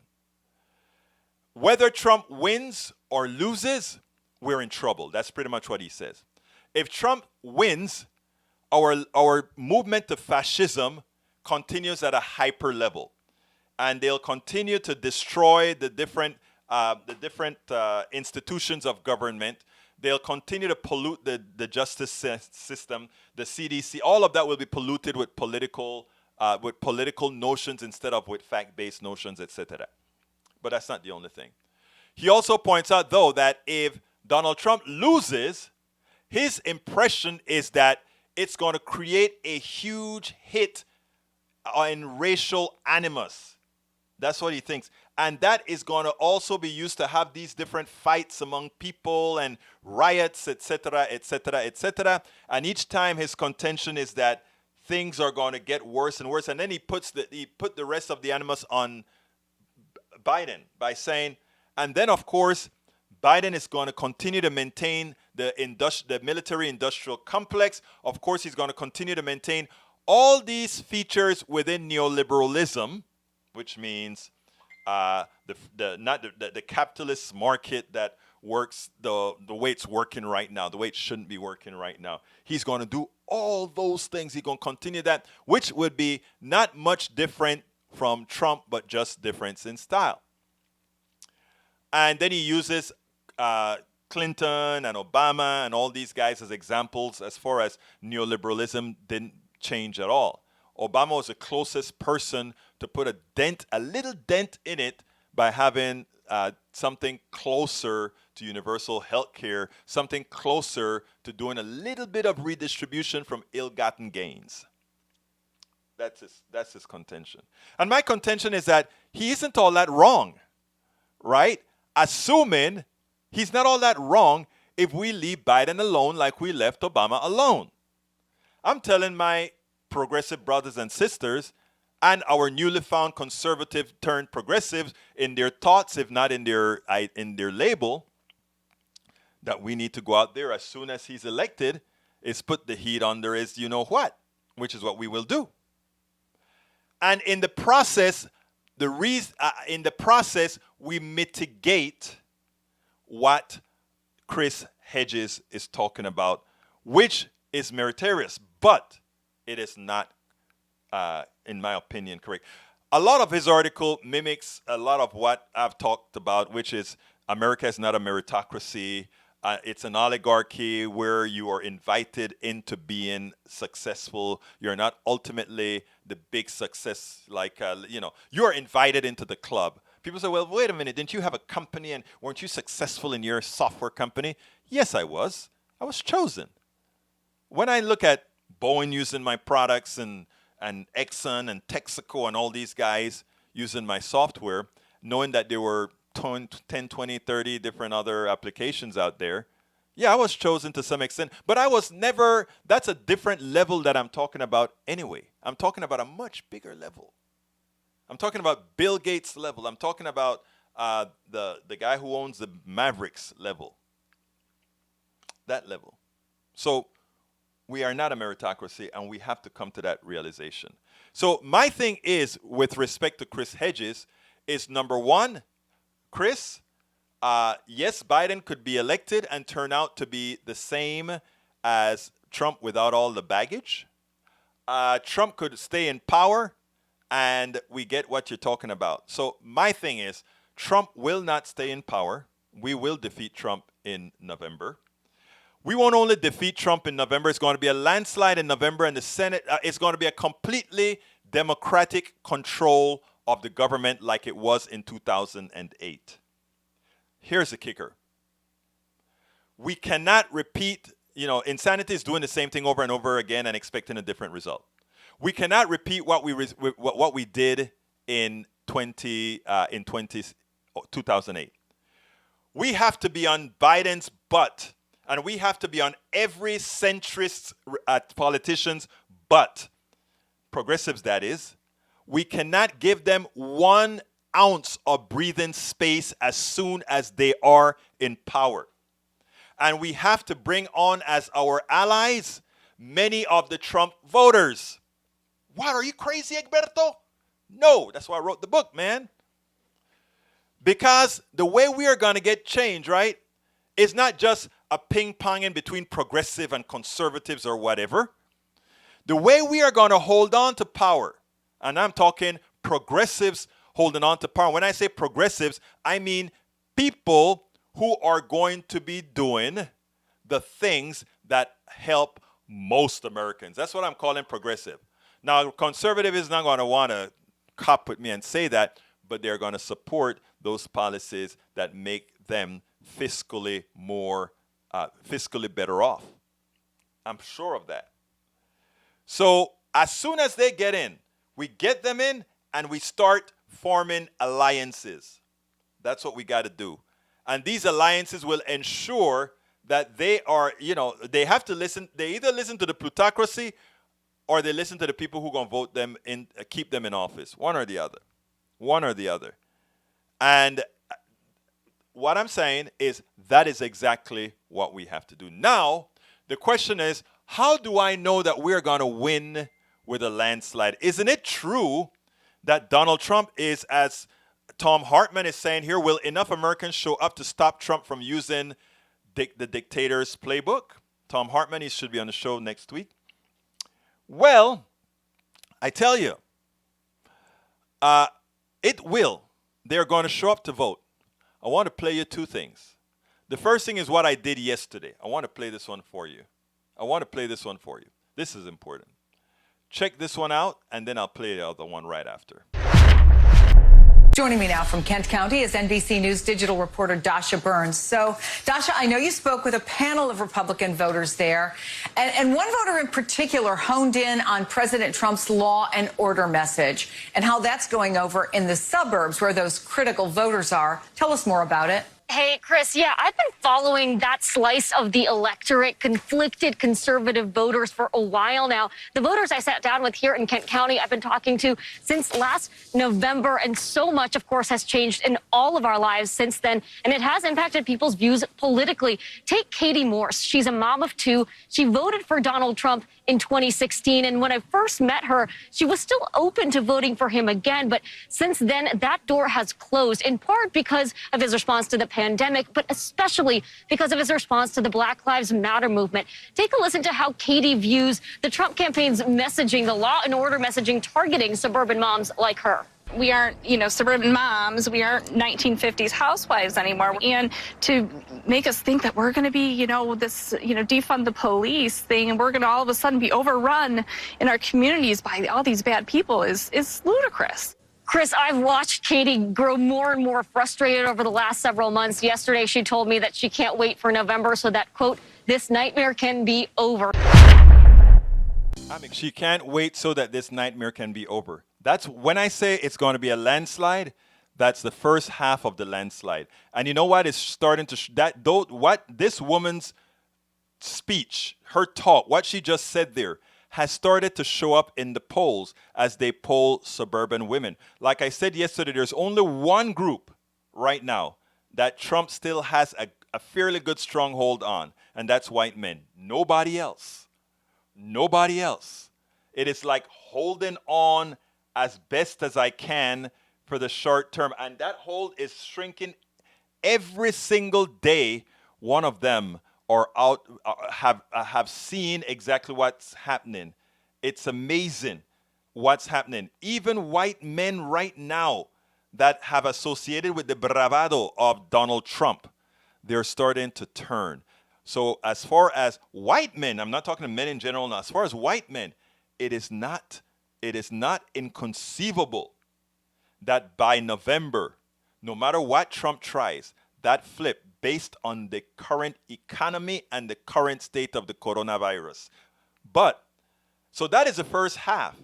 A: Whether Trump wins or loses, we're in trouble. That's pretty much what he says. If Trump wins, our movement to fascism continues at a hyper level. And they'll continue to destroy the different institutions of government. They'll continue to pollute the justice system, the CDC. All of that will be polluted with political notions instead of with fact-based notions, etc. But that's not the only thing. He also points out, though, that if Donald Trump loses, his impression is that it's going to create a huge hit in racial animus. That's what he thinks. And that is going to also be used to have these different fights among people and riots, etc., etc., etc. And each time his contention is that things are going to get worse and worse. And then he put the rest of the animus on Biden by saying, and then of course, Biden is going to continue to maintain the military-industrial complex. Of course, he's going to continue to maintain all these features within neoliberalism, which means the capitalist market that works the way it's working right now, the way it shouldn't be working right now. He's going to do all those things. He's going to continue that, which would be not much different from Trump, but just difference in style. And then he uses Clinton and Obama and all these guys as examples as far as neoliberalism didn't change at all. Obama was the closest person to put a little dent in it by having something closer to universal health care, something closer to doing a little bit of redistribution from ill-gotten gains. That's his contention. And my contention is that he isn't all that wrong, right? Assuming he's not all that wrong if we leave Biden alone like we left Obama alone. I'm telling my progressive brothers and sisters and our newly found conservative turned progressives in their thoughts, if not in their label, that we need to go out there as soon as he's elected is put the heat under his you know what, which is what we will do. And in the process, we mitigate what Chris Hedges is talking about, which is meritorious, but it is not, in my opinion, correct. A lot of his article mimics a lot of what I've talked about, which is America is not a meritocracy. It's an oligarchy where you are invited into being successful. You're not ultimately the big success, you are invited into the club. People say, well, wait a minute, didn't you have a company and weren't you successful in your software company? Yes, I was. I was chosen. When I look at Boeing using my products and Exxon and Texaco and all these guys using my software, knowing that there were 10, 20, 30 different other applications out there, yeah, I was chosen to some extent, but I was never, that's a different level that I'm talking about anyway. I'm talking about a much bigger level. I'm talking about Bill Gates level. I'm talking about the guy who owns the Mavericks level. That level. So we are not a meritocracy, and we have to come to that realization. So my thing is, with respect to Chris Hedges, is number one, Chris, yes, Biden could be elected and turn out to be the same as Trump without all the baggage. Trump could stay in power, and we get what you're talking about. So my thing is, Trump will not stay in power. We will defeat Trump in November. We won't only defeat Trump in November. It's going to be a landslide in November, and the Senate, it's going to be a completely democratic control of the government like it was in 2008. Here's the kicker. We cannot repeat, insanity is doing the same thing over and over again and expecting a different result. We cannot repeat what we did in 2008. We have to be on Biden's butt, and we have to be on every centrist politician's butt, progressives that is. We cannot give them 1 ounce of breathing space as soon as they are in power. And we have to bring on as our allies many of the Trump voters. What, are you crazy, Egberto? No, that's why I wrote the book, man. Because the way we are going to get change, right, is not just a ping-ponging between progressive and conservatives or whatever. The way we are going to hold on to power, and I'm talking progressives holding on to power. When I say progressives, I mean people who are going to be doing the things that help most Americans. That's what I'm calling progressive. Now, conservative is not going to want to cop with me and say that, but they're going to support those policies that make them fiscally better off. I'm sure of that. So as soon as they get in, we get them in and we start forming alliances. That's what we got to do. And these alliances will ensure that they are, they have to listen. They either listen to the plutocracy or they listen to the people who are going to vote them in, keep them in office. One or the other. One or the other. And what I'm saying is that is exactly what we have to do. Now, the question is, how do I know that we're going to win with a landslide? Isn't it true that Donald Trump is, as Tom Hartman is saying here, will enough Americans show up to stop Trump from using the dictator's playbook? Tom Hartman, he should be on the show next week. Well, I tell you, it will. They're going to show up to vote. I want to play you two things. The first thing is what I did yesterday. I want to play this one for you. This is important. Check this one out, and then I'll play the other one right after.
M: Joining me now from Kent County is NBC News digital reporter Dasha Burns. So, Dasha, I know you spoke with a panel of Republican voters there, and one voter in particular honed in on President Trump's law and order message and how that's going over in the suburbs where those critical voters are. Tell us more about it.
N: Hey, Chris, yeah, I've been following that slice of the electorate, conflicted conservative voters, for a while now. The voters I sat down with here in Kent County, I've been talking to since last November, and so much, of course, has changed in all of our lives since then, and it has impacted people's views politically. Take Katie Morse. She's a mom of two. She voted for Donald Trump in 2016, and when I first met her, she was still open to voting for him again, but since then, that door has closed, in part because of his response to the pandemic, but especially because of his response to the Black Lives Matter movement. Take a listen to how Katie views the Trump campaign's messaging, the law and order messaging targeting suburban moms like her.
O: We aren't, suburban moms. We aren't 1950s housewives anymore. And to make us think that we're going to be, this, defund the police thing, and we're going to all of a sudden be overrun in our communities by all these bad people is ludicrous.
N: Chris, I've watched Katie grow more and more frustrated over the last several months. Yesterday, she told me that she can't wait for November so that, quote, this nightmare can be over.
A: She can't wait so that this nightmare can be over. That's when I say it's going to be a landslide. That's the first half of the landslide. And you know what? It's starting to what this woman's speech, her talk, what she just said there, has started to show up in the polls as they poll suburban women. Like I said yesterday, there's only one group right now that Trump still has a fairly good stronghold on, and that's white men. Nobody else. Nobody else. It is like holding on as best as I can for the short term, and that hold is shrinking every single day. One of them are out, have seen exactly what's happening. It's amazing what's happening. Even white men right now that have associated with the bravado of Donald Trump, they're starting to turn. So as far as white men, I'm not talking to men in general now, as far as white men, it is not inconceivable that by November, no matter what Trump tries, that flip based on the current economy and the current state of the coronavirus. But, so that is the first half.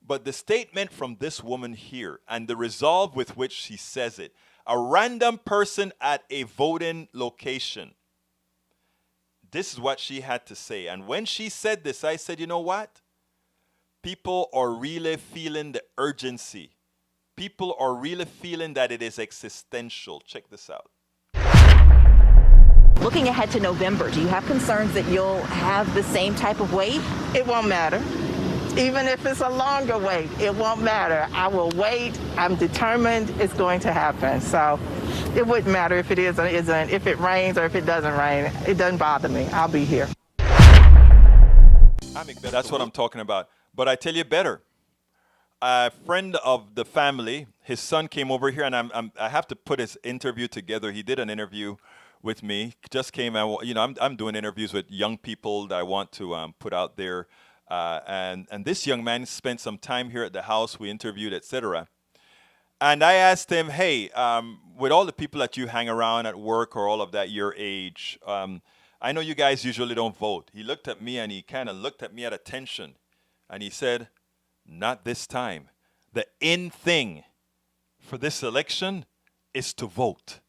A: But the statement from this woman here and the resolve with which she says it, a random person at a voting location, this is what she had to say. And when she said this, I said, you know what? People are really feeling the urgency. People are really feeling that it is existential. Check this out.
P: Looking ahead to November, do you have concerns that you'll have the same type of wait?
Q: It won't matter. Even if it's a longer wait, it won't matter. I will wait. I'm determined it's going to happen. So it wouldn't matter if it is or isn't, if it rains or if it doesn't rain. It doesn't bother me. I'll be here.
A: That's what I'm talking about. But I tell you better. A friend of the family, his son came over here, and I have to put his interview together. He did an interview with me. Just came out. I'm doing interviews with young people that I want to put out there. And this young man spent some time here at the house. We interviewed, etc. And I asked him, hey, with all the people that you hang around at work or all of that, your age, I know you guys usually don't vote. He looked at me and he kind of looked at me at attention. And he said, not this time. The in thing for this election is to vote.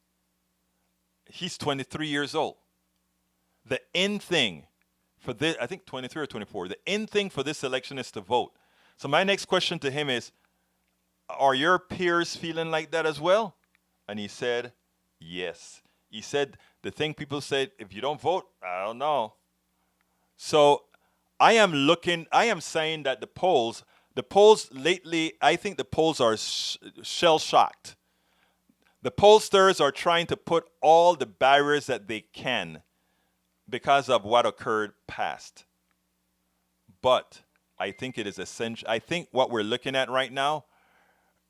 A: He's 23 years old. The in thing for this, I think 23 or 24, the in thing for this election is to vote. So my next question to him is, are your peers feeling like that as well? And he said, yes. He said, the thing people said, if you don't vote, I don't know. So I am saying that the polls lately, I think the polls are shell-shocked. The pollsters are trying to put all the barriers that they can because of what occurred past. But I think it is essential. I think what we're looking at right now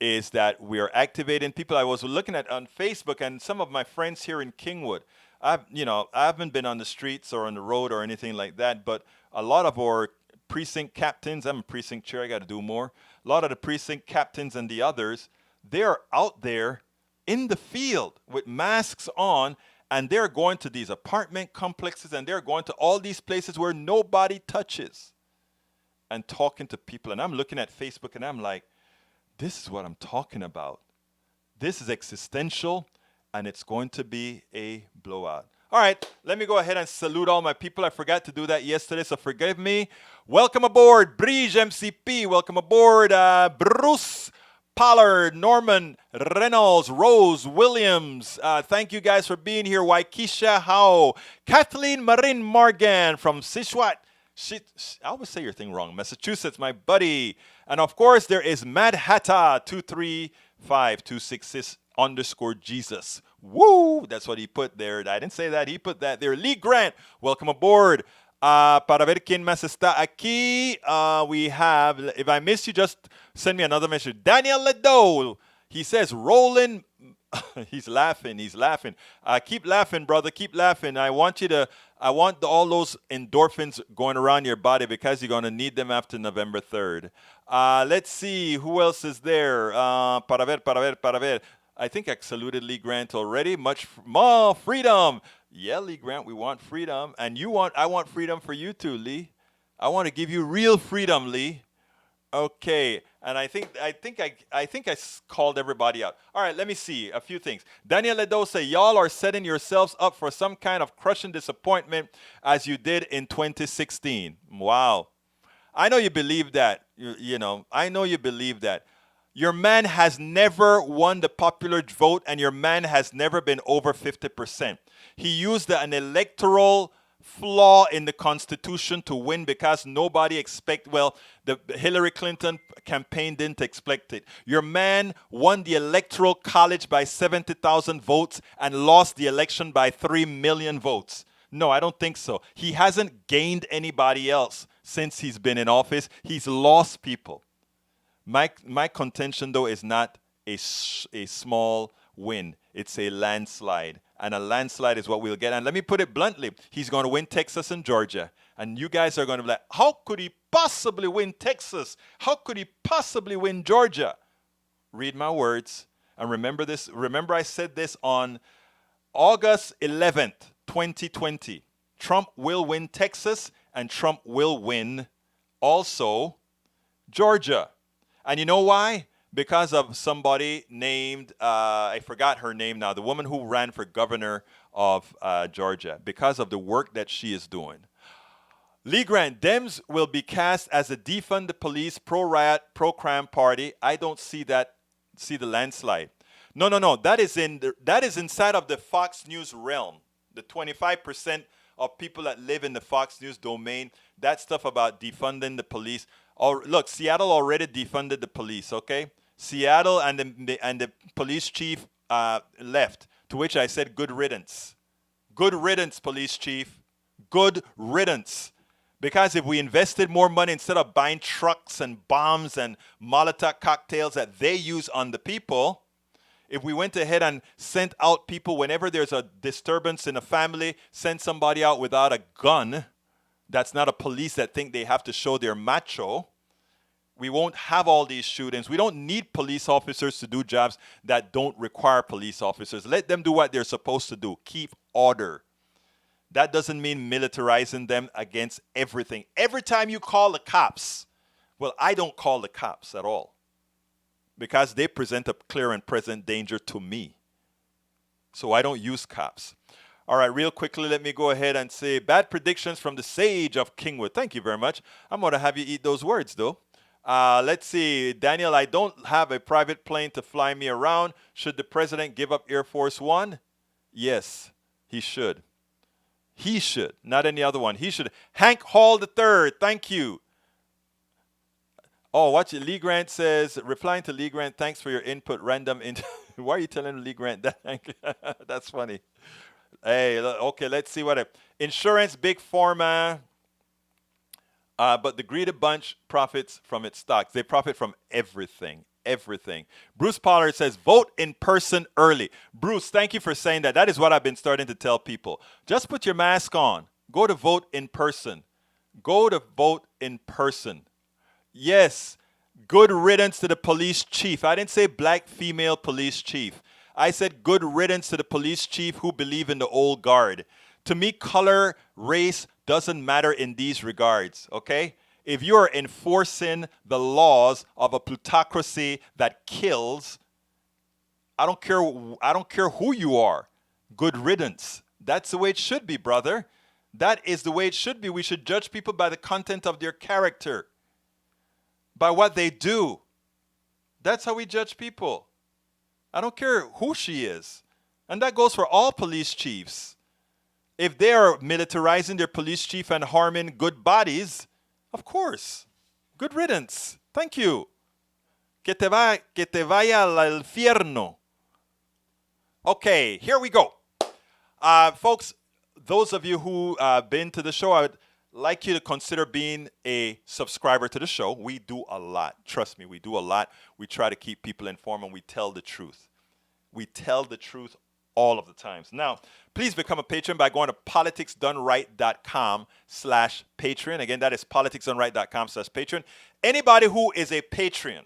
A: is that we are activating people. I was looking at on Facebook, and some of my friends here in Kingwood, I haven't been on the streets or on the road or anything like that, but a lot of our precinct captains, I'm a precinct chair, I got to do more. A lot of the precinct captains and the others, they're out there in the field with masks on, and they're going to these apartment complexes, and they're going to all these places where nobody touches and talking to people. And I'm looking at Facebook, and I'm like, this is what I'm talking about. This is existential, and it's going to be a blowout. All right, let me go ahead and salute all my people. I forgot to do that yesterday, so forgive me. Welcome aboard, Brige MCP. Welcome aboard, Bruce Pollard, Norman Reynolds, Rose Williams. Thank you guys for being here. Waikisha Howe, Kathleen Marin Morgan from Sichuan. I always say your thing wrong. Massachusetts, my buddy. And of course, there is Mad Hatta 235266_Jesus. Woo! That's what he put there. I didn't say that. He put that there. Lee Grant, welcome aboard. Para ver quién más está aquí. We have, if I miss you, just send me another message. Daniel Ledo. He says, rolling. He's laughing. Keep laughing, brother. Keep laughing. I want all those endorphins going around your body because you're going to need them after November 3rd. Let's see. Who else is there? Para ver. I think I saluted Lee Grant already. Much more freedom. Yeah, Lee Grant, we want freedom. And I want freedom for you too, Lee. I want to give you real freedom, Lee. Okay, and I think I called everybody out. All right, let me see a few things. Daniel Ledo say, y'all are setting yourselves up for some kind of crushing disappointment as you did in 2016. Wow. I know you believe that. I know you believe that. Your man has never won the popular vote, and your man has never been over 50%. He used an electoral flaw in the Constitution to win because nobody the Hillary Clinton campaign didn't expect it. Your man won the Electoral College by 70,000 votes and lost the election by 3 million votes. No, I don't think so. He hasn't gained anybody else since he's been in office. He's lost people. My contention, though, is not a small win. It's a landslide. And a landslide is what we'll get. And let me put it bluntly. He's going to win Texas and Georgia. And you guys are going to be like, how could he possibly win Texas? How could he possibly win Georgia? Read my words. And remember this. Remember I said this on August 11th, 2020. Trump will win Texas, and Trump will win also Georgia. And you know why? Because of somebody named, I forgot her name now, the woman who ran for governor of Georgia, because of the work that she is doing. Lee Grant, Dems will be cast as a defund the police, pro-riot, pro-crime party. I don't see the landslide. No. That is inside of the Fox News realm. The 25% of people that live in the Fox News domain, that stuff about defunding the police. Look, Seattle already defunded the police, okay? Seattle and the police chief left, to which I said, good riddance. Good riddance, police chief. Good riddance. Because if we invested more money instead of buying trucks and bombs and Molotov cocktails that they use on the people, if we went ahead and sent out people whenever there's a disturbance in a family, send somebody out without a gun, that's not a police that think they have to show their macho, we won't have all these shootings. We don't need police officers to do jobs that don't require police officers. Let them do what they're supposed to do. Keep order. That doesn't mean militarizing them against everything. Every time you call the cops, well, I don't call the cops at all because they present a clear and present danger to me. So I don't use cops. All right, real quickly, let me go ahead and say bad predictions from the sage of Kingwood. Thank you very much. I'm going to have you eat those words, though. Let's see. Daniel, I don't have a private plane to fly me around. Should the president give up Air Force One? Yes, he should. He should, not any other one. He should. Hank Hall III, thank you. Oh, watch it. Lee Grant says, replying to Lee Grant, thanks for your input. Random. Why are you telling Lee Grant that? That's funny. Hey, okay, let's see what insurance, big pharma, but the greedy bunch profits from its stocks. They profit from everything, everything. Bruce Pollard says, vote in person early. Bruce, thank you for saying that. That is what I've been starting to tell people. Just put your mask on. Go to vote in person. Go to vote in person. Yes, good riddance to the police chief. I didn't say black female police chief. I said good riddance to the police chief who believe in the old guard. To me, color, race doesn't matter in these regards, okay? If you're enforcing the laws of a plutocracy that kills, I don't care who you are. Good riddance. That's the way it should be, brother. That is the way it should be. We should judge people by the content of their character, by what they do. That's how we judge people. I don't care who she is. And that goes for all police chiefs. If they are militarizing their police chief and harming good bodies, of course. Good riddance. Thank you. Que te vaya al infierno. Okay, here we go. Folks, those of you who have been to the show, I would like you to consider being a subscriber to the show. We do a lot. Trust me, we do a lot. We try to keep people informed, and we tell the truth. We tell the truth all of the times. Now, please become a patron by going to politicsdoneright.com/patreon. Again, that is politicsdoneright.com/patreon. Anybody who is a patron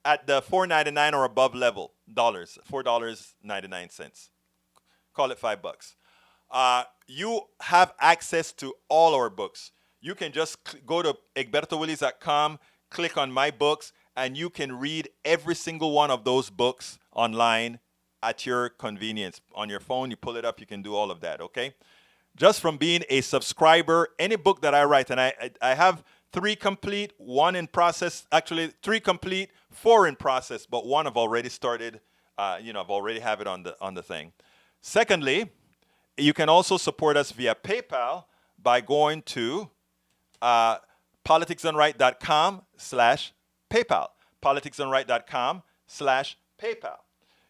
A: at the $4.99 or above level, $4.99. Call it $5. You have access to all our books. You can just go to egbertowillies.com, click on my books, and you can read every single one of those books online at your convenience. On your phone, you pull it up, you can do all of that, okay? Just from being a subscriber, any book that I write, and I have 3 complete, 1 in process, actually 3 complete, 4 in process, but 1 I've already started, I've already have it on the thing. Secondly, you can also support us via PayPal by going to politicsdoneright.com/PayPal. politicsdoneright.com/PayPal.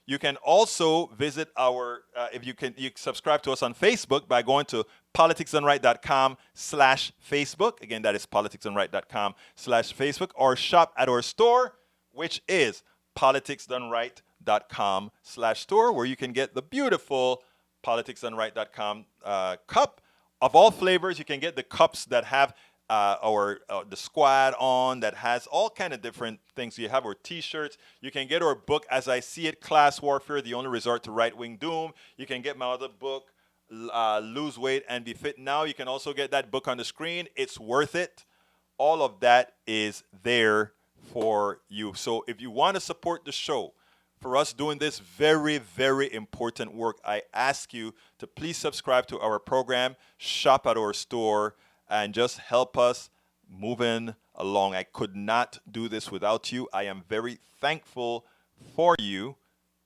A: You can also visit our, you subscribe to us on Facebook by going to politicsdoneright.com/Facebook. Again, that is politicsdoneright.com/Facebook, or shop at our store, which is politicsdoneright.com/store, where you can get the beautiful politicsdoneright.com cup of all flavors. You can get the cups that have the squad on, that has all kind of different things. You have our t-shirts. You can get our book, As I See It, Class Warfare, The Only Resort to Right-Wing Doom. You can get my other book, Lose Weight and Be Fit Now. You can also get that book on the screen. It's worth it. All of that is there for you. So if you want to support the show, for us doing this very, very important work, I ask you to please subscribe to our program, shop at our store, and just help us moving along. I could not do this without you. I am very thankful for you,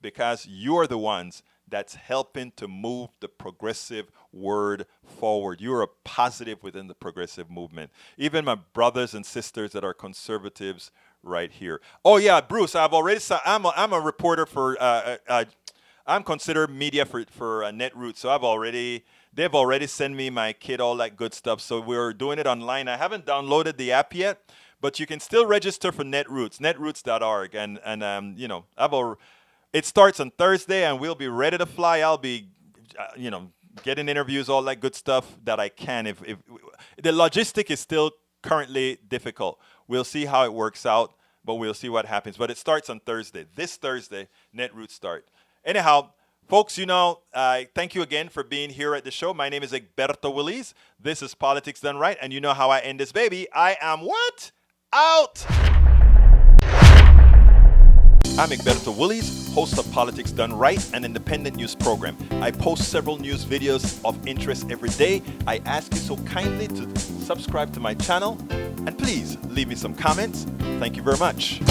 A: because you're the ones that's helping to move the progressive word forward. You're a positive within the progressive movement. Even my brothers and sisters that are conservatives right here. Oh yeah, Bruce, I'm a reporter for I'm considered media for Netroots. So they've already sent me my kit, all that good stuff. So we're doing it online. I haven't downloaded the app yet, but you can still register for Netroots, netroots.org. And it starts on Thursday, and we'll be ready to fly. I'll be, getting interviews, all that good stuff that I can. If the logistic is still currently difficult. We'll see how it works out, but we'll see what happens. But it starts on Thursday. This Thursday, Netroots start. Anyhow, folks, thank you again for being here at the show. My name is Egberto Willies. This is Politics Done Right, and you know how I end this baby. I am what? Out! I'm Egberto Willies, host of Politics Done Right, an independent news program. I post several news videos of interest every day. I ask you so kindly to subscribe to my channel, and please leave me some comments. Thank you very much.